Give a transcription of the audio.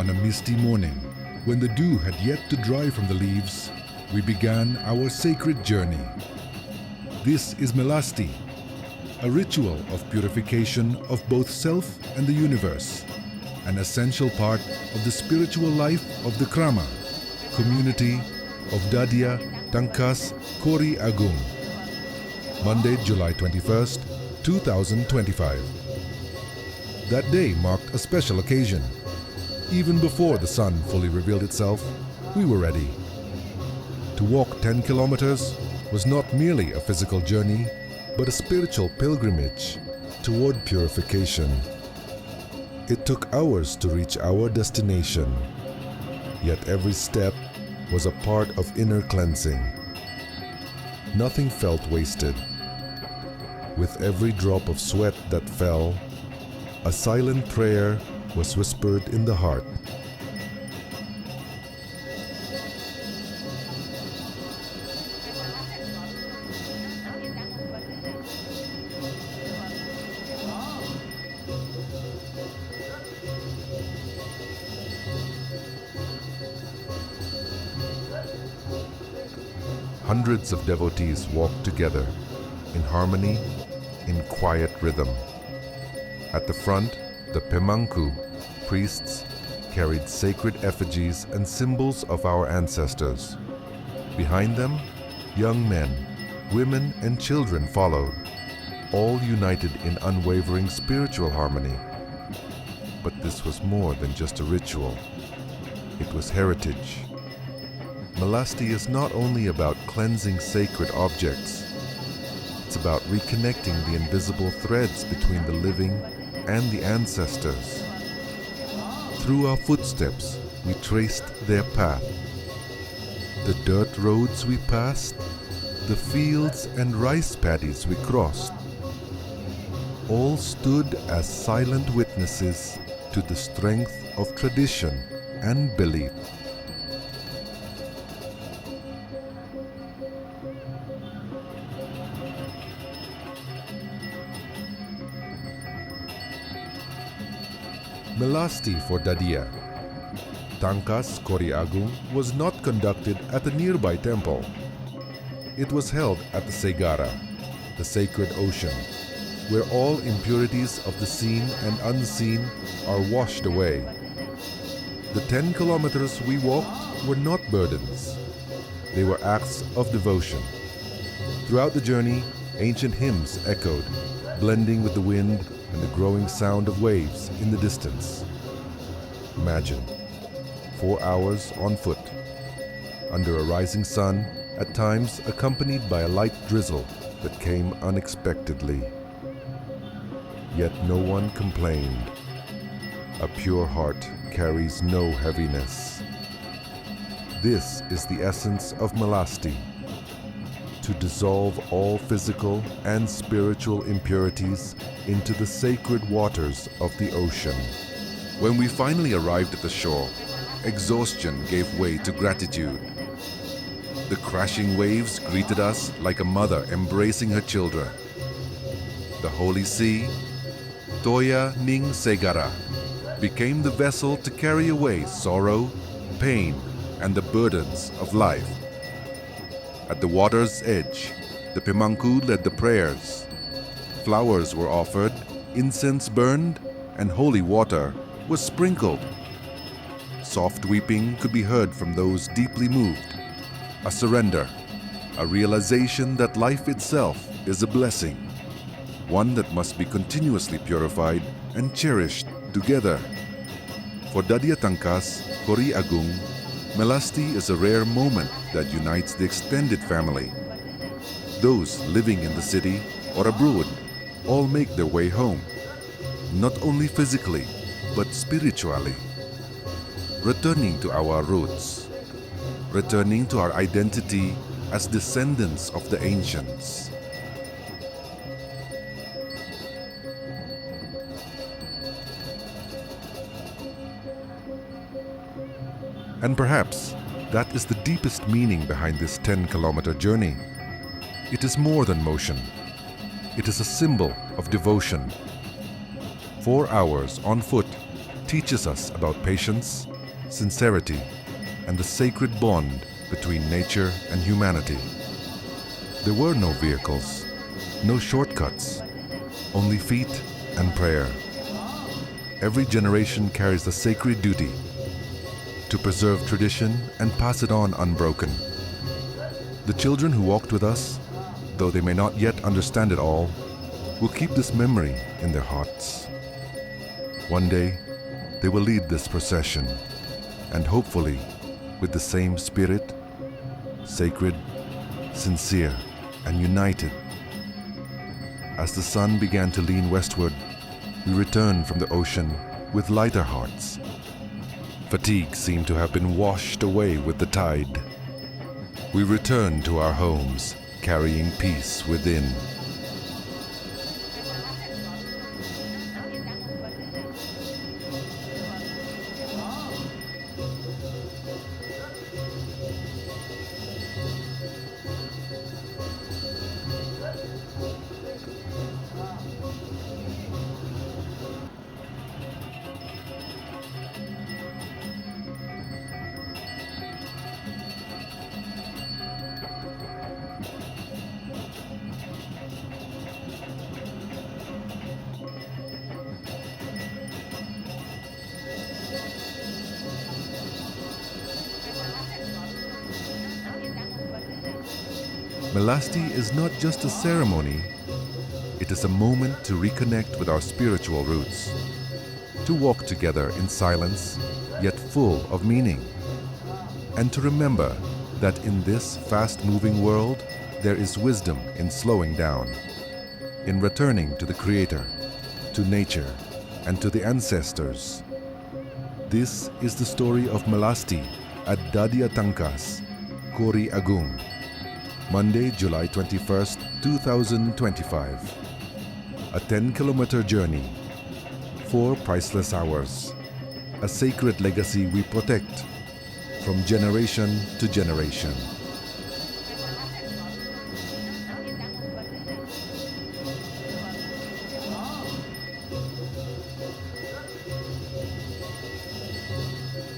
On a misty morning, when the dew had yet to dry from the leaves, we began our sacred journey. This is Melasti, a ritual of purification of both self and the universe, an essential part of the spiritual life of the Krama, community of Dadia, Tangkas, Kori, Agung. Monday, July 21st, 2025. That day marked a special occasion. Even before the sun fully revealed itself, we were ready. To walk 10 kilometers was not merely a physical journey, but a spiritual pilgrimage toward purification. It took hours to reach our destination, yet every step was a part of inner cleansing. Nothing felt wasted. With every drop of sweat that fell, a silent prayer was whispered in the heart. Hundreds of devotees walked together, in harmony, in quiet rhythm. At the front, the Pemangku, priests, carried sacred effigies and symbols of our ancestors. Behind them, young men, women, and children followed, all united in unwavering spiritual harmony. But this was more than just a ritual. It was heritage. Melasti is not only about cleansing sacred objects. It's about reconnecting the invisible threads between the living and the ancestors. Through our footsteps, we traced their path. The dirt roads we passed, the fields and rice paddies we crossed, all stood as silent witnesses to the strength of tradition and belief. Melasti for Dadia. Tangkas, Kori, Agung was not conducted at the nearby temple. It was held at the Segara, the sacred ocean, where all impurities of the seen and unseen are washed away. The 10 kilometers we walked were not burdens. They were acts of devotion. Throughout the journey, ancient hymns echoed, blending with the wind and the growing sound of waves in the distance. Imagine, 4 hours on foot, under a rising sun, at times accompanied by a light drizzle that came unexpectedly. Yet no one complained. A pure heart carries no heaviness. This is the essence of Melasti: to dissolve all physical and spiritual impurities into the sacred waters of the ocean. When we finally arrived at the shore, exhaustion gave way to gratitude. The crashing waves greeted us like a mother embracing her children. The holy sea, Toya Ning Segara, became the vessel to carry away sorrow, pain, and the burdens of life. At the water's edge, the Pemangku led the prayers. Flowers were offered, incense burned, and holy water was sprinkled. Soft weeping could be heard from those deeply moved. A surrender, a realization that life itself is a blessing, one that must be continuously purified and cherished together. For Dadia Tangkas, Kori Agung, Melasti is a rare moment that unites the extended family. Those living in the city or abroad all make their way home, not only physically, but spiritually. Returning to our roots, returning to our identity as descendants of the ancients. And perhaps that is the deepest meaning behind this 10-kilometer journey. It is more than motion. It is a symbol of devotion. 4 hours on foot teaches us about patience, sincerity, and the sacred bond between nature and humanity. There were no vehicles, no shortcuts, only feet and prayer. Every generation carries the sacred duty to preserve tradition and pass it on unbroken. The children who walked with us, though they may not yet understand it all, will keep this memory in their hearts. One day, they will lead this procession, and hopefully with the same spirit, sacred, sincere, and united. As the sun began to lean westward, we returned from the ocean with lighter hearts. Fatigue seemed to have been washed away with the tide. We returned to our homes, carrying peace within. Melasti is not just a ceremony, it is a moment to reconnect with our spiritual roots, to walk together in silence, yet full of meaning, and to remember that in this fast-moving world, there is wisdom in slowing down, in returning to the Creator, to nature, and to the ancestors. This is the story of Melasti at Dadia Tangkas, Kori, Agung. Monday, July 21st, 2025. A 10-kilometer journey, 4 priceless hours, a sacred legacy we protect from generation to generation.